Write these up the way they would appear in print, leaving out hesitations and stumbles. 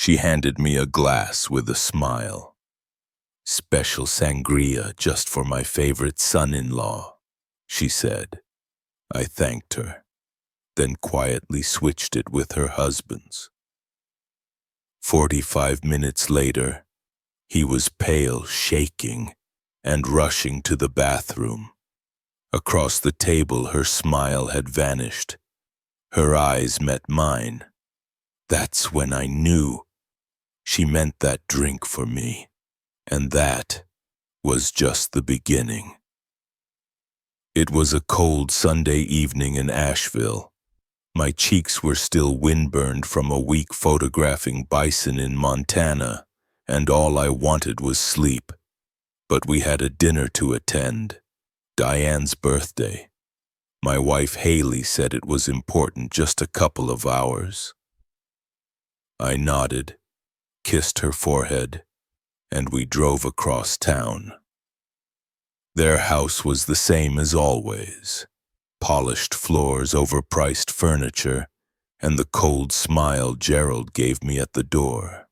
She handed me a glass with a smile. "Special sangria just for my favorite son-in-law," she said. I thanked her, then quietly switched it with her husband's. 45 minutes later, he was pale, shaking, and rushing to the bathroom. Across the table, her smile had vanished. Her eyes met mine. That's when I knew she meant that drink for me, and that was just the beginning. It was a cold Sunday evening in Asheville. My cheeks were still windburned from a week photographing bison in Montana, and all I wanted was sleep. But we had a dinner to attend, Diane's birthday. My wife Haley said it was important, just a couple of hours. I nodded, kissed her forehead, and we drove across town. Their house was the same as always. Polished floors, overpriced furniture, and the cold smile Gerald gave me at the door.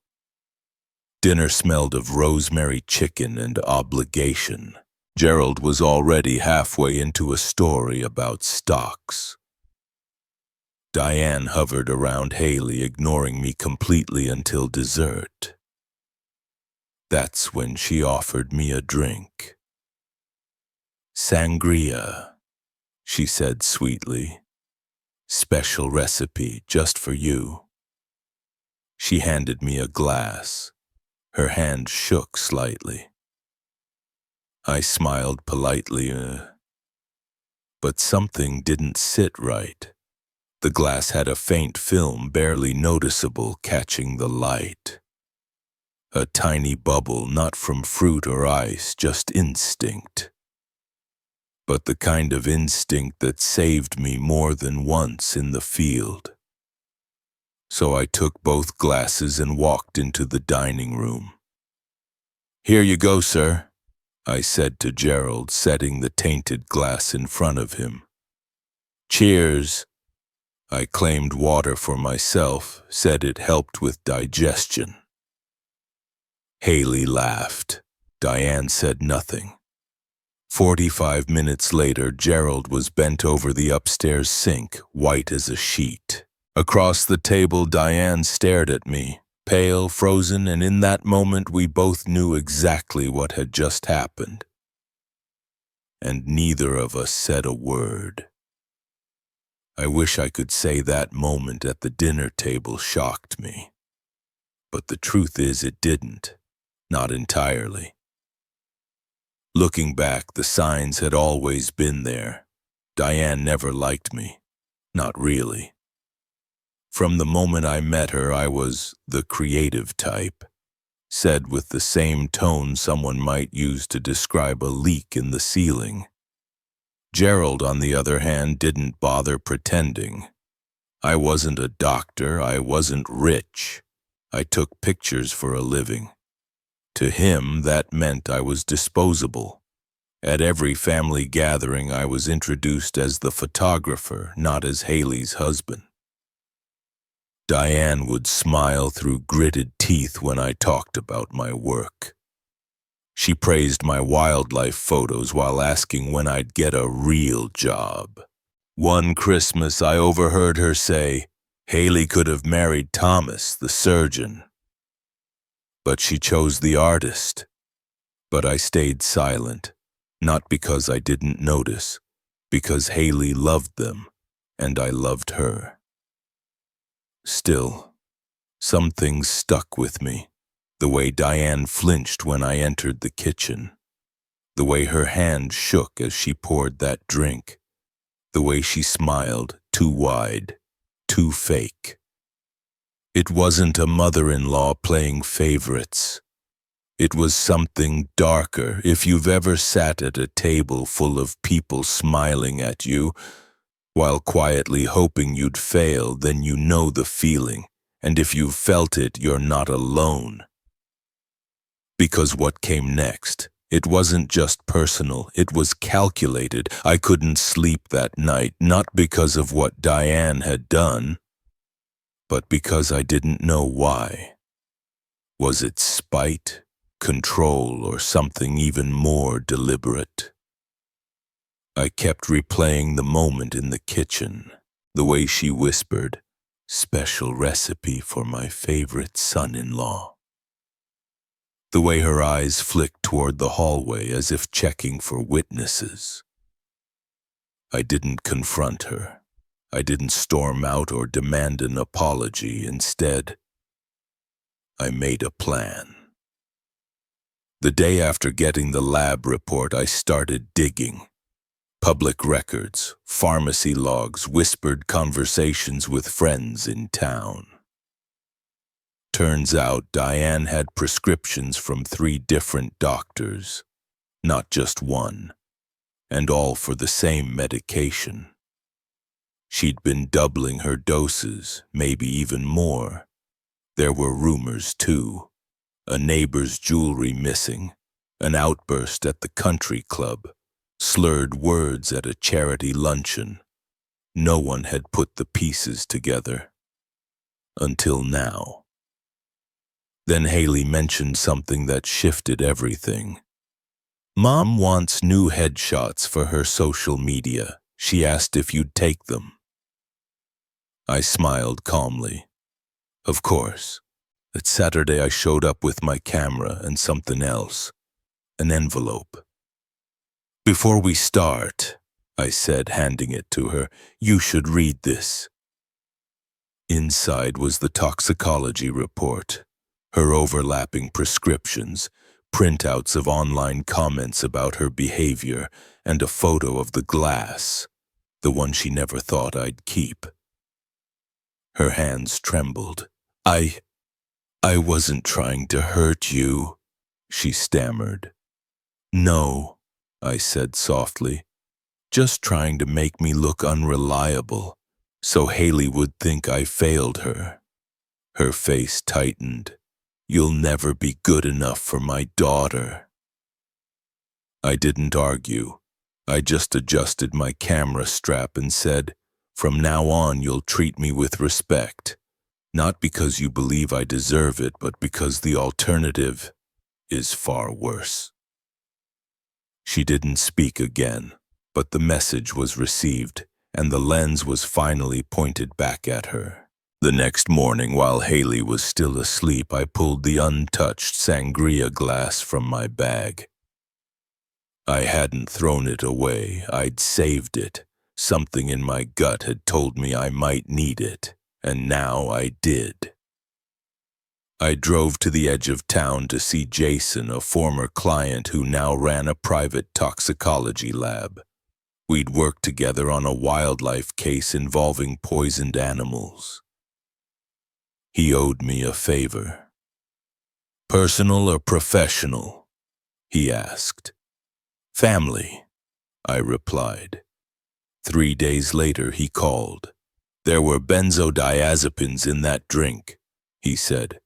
Dinner smelled of rosemary chicken and obligation. Gerald was already halfway into a story about stocks. Diane hovered around Haley, ignoring me completely until dessert. That's when she offered me a drink. "Sangria," she said sweetly. "Special recipe just for you." She handed me a glass. Her hand shook slightly. I smiled politely, but something didn't sit right. The glass had a faint film, barely noticeable, catching the light. A tiny bubble, not from fruit or ice, just instinct. But the kind of instinct that saved me more than once in the field. So I took both glasses and walked into the dining room. "Here you go, sir," I said to Gerald, setting the tainted glass in front of him. "Cheers." I claimed water for myself, said it helped with digestion. Haley laughed. Diane said nothing. 45 minutes later, Gerald was bent over the upstairs sink, white as a sheet. Across the table, Diane stared at me, pale, frozen, and in that moment we both knew exactly what had just happened. And neither of us said a word. I wish I could say that moment at the dinner table shocked me. But the truth is it didn't, not entirely. Looking back, the signs had always been there. Diane never liked me, not really. From the moment I met her, I was the creative type, said with the same tone someone might use to describe a leak in the ceiling. Gerald, on the other hand, didn't bother pretending. I wasn't a doctor, I wasn't rich. I took pictures for a living. To him, that meant I was disposable. At every family gathering, I was introduced as the photographer, not as Haley's husband. Diane would smile through gritted teeth when I talked about my work. She praised my wildlife photos while asking when I'd get a real job. One Christmas, I overheard her say, Haley could have married Thomas, the surgeon. But she chose the artist. But I stayed silent, not because I didn't notice, because Haley loved them, and I loved her. Still, some things stuck with me. The way Diane flinched when I entered the kitchen. The way her hand shook as she poured that drink. The way she smiled, too wide, too fake. It wasn't a mother-in-law playing favorites. It was something darker. If you've ever sat at a table full of people smiling at you, while quietly hoping you'd fail, then you know the feeling, and if you've felt it, you're not alone. Because what came next, it wasn't just personal, it was calculated. I couldn't sleep that night, not because of what Diane had done, but because I didn't know why. Was it spite, control, or something even more deliberate? I kept replaying the moment in the kitchen, the way she whispered, "Special recipe for my favorite son-in-law." The way her eyes flicked toward the hallway as if checking for witnesses. I didn't confront her. I didn't storm out or demand an apology. Instead, I made a plan. The day after getting the lab report, I started digging. Public records, pharmacy logs, whispered conversations with friends in town. Turns out Diane had prescriptions from 3 different doctors, not just one, and all for the same medication. She'd been doubling her doses, maybe even more. There were rumors, too. A neighbor's jewelry missing, an outburst at the country club, slurred words at a charity luncheon. No one had put the pieces together. Until now. Then Haley mentioned something that shifted everything. "Mom wants new headshots for her social media. She asked if you'd take them." I smiled calmly. Of course. That Saturday I showed up with my camera and something else, an envelope. "Before we start," I said, handing it to her, "you should read this." Inside was the toxicology report, her overlapping prescriptions, printouts of online comments about her behavior, and a photo of the glass, the one she never thought I'd keep. Her hands trembled. I wasn't trying to hurt you," she stammered. "No," I said softly, "just trying to make me look unreliable, so Haley would think I failed her." Her face tightened. "You'll never be good enough for my daughter." I didn't argue. I just adjusted my camera strap and said, "From now on you'll treat me with respect. Not because you believe I deserve it, but because the alternative is far worse." She didn't speak again, but the message was received, and the lens was finally pointed back at her. The next morning, while Haley was still asleep, I pulled the untouched sangria glass from my bag. I hadn't thrown it away, I'd saved it. Something in my gut had told me I might need it. And now I did. I drove to the edge of town to see Jason, a former client who now ran a private toxicology lab. We'd worked together on a wildlife case involving poisoned animals. He owed me a favor. "Personal or professional?" he asked. "Family," I replied. 3 days later he called. "There were benzodiazepines in that drink," he said.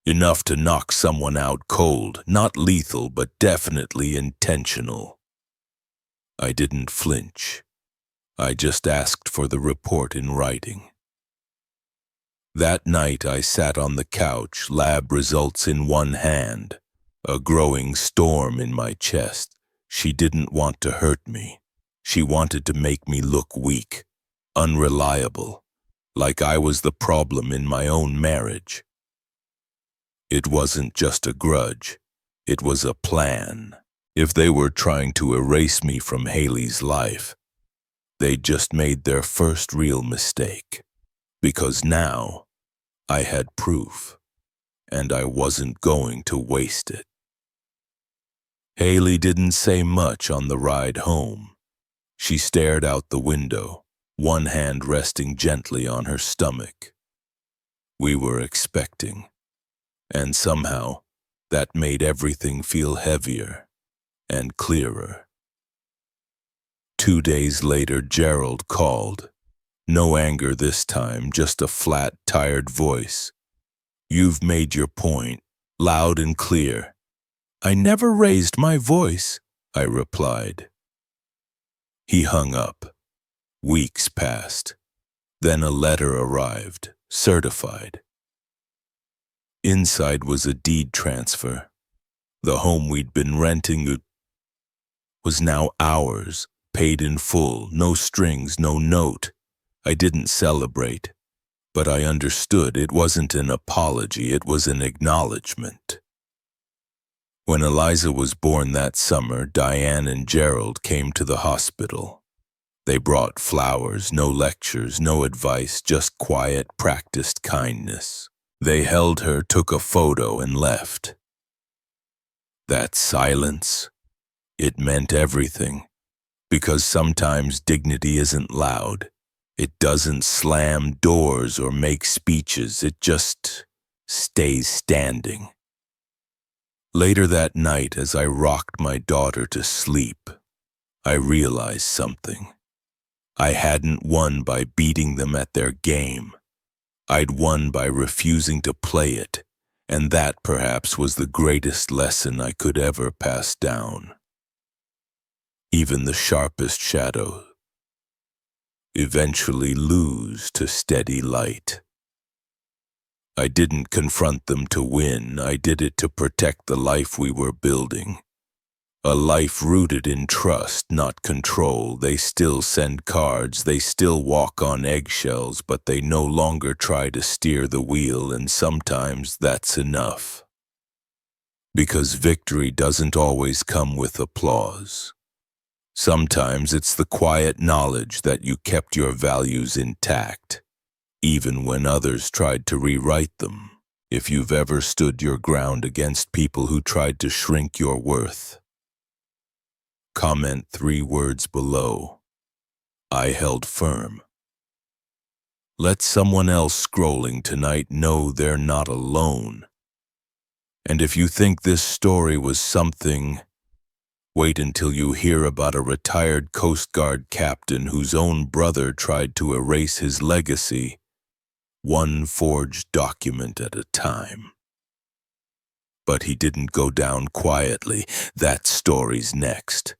"Enough to knock someone out cold, not lethal, but definitely intentional." I didn't flinch. I just asked for the report in writing. That night I sat on the couch, lab results in one hand, a growing storm in my chest. She didn't want to hurt me. She wanted to make me look weak, unreliable, like I was the problem in my own marriage. It wasn't just a grudge, it was a plan. If they were trying to erase me from Haley's life, they'd just made their first real mistake. Because now, I had proof, and I wasn't going to waste it. Haley didn't say much on the ride home. She stared out the window, one hand resting gently on her stomach. We were expecting, and somehow that made everything feel heavier and clearer. 2 days later, Gerald called. No anger this time, just a flat, tired voice. "You've made your point, loud and clear." "I never raised my voice," I replied. He hung up. Weeks passed. Then a letter arrived, certified. Inside was a deed transfer. The home we'd been renting was now ours, paid in full, no strings, no note. I didn't celebrate, but I understood it wasn't an apology, it was an acknowledgement. When Eliza was born that summer, Diane and Gerald came to the hospital. They brought flowers, no lectures, no advice, just quiet, practiced kindness. They held her, took a photo, and left. That silence, it meant everything, because sometimes dignity isn't loud. It doesn't slam doors or make speeches, it just stays standing. Later that night, as I rocked my daughter to sleep, I realized something. I hadn't won by beating them at their game. I'd won by refusing to play it, and that perhaps was the greatest lesson I could ever pass down. Even the sharpest shadow eventually lose to steady light. I didn't confront them to win, I did it to protect the life we were building. A life rooted in trust, not control. They still send cards, they still walk on eggshells, but they no longer try to steer the wheel, and sometimes that's enough. Because victory doesn't always come with applause. Sometimes it's the quiet knowledge that you kept your values intact, even when others tried to rewrite them. If you've ever stood your ground against people who tried to shrink your worth, comment 3 words below. I held firm. Let someone else scrolling tonight know they're not alone. And if you think this story was something, wait until you hear about a retired Coast Guard captain whose own brother tried to erase his legacy, one forged document at a time. But he didn't go down quietly. That story's next.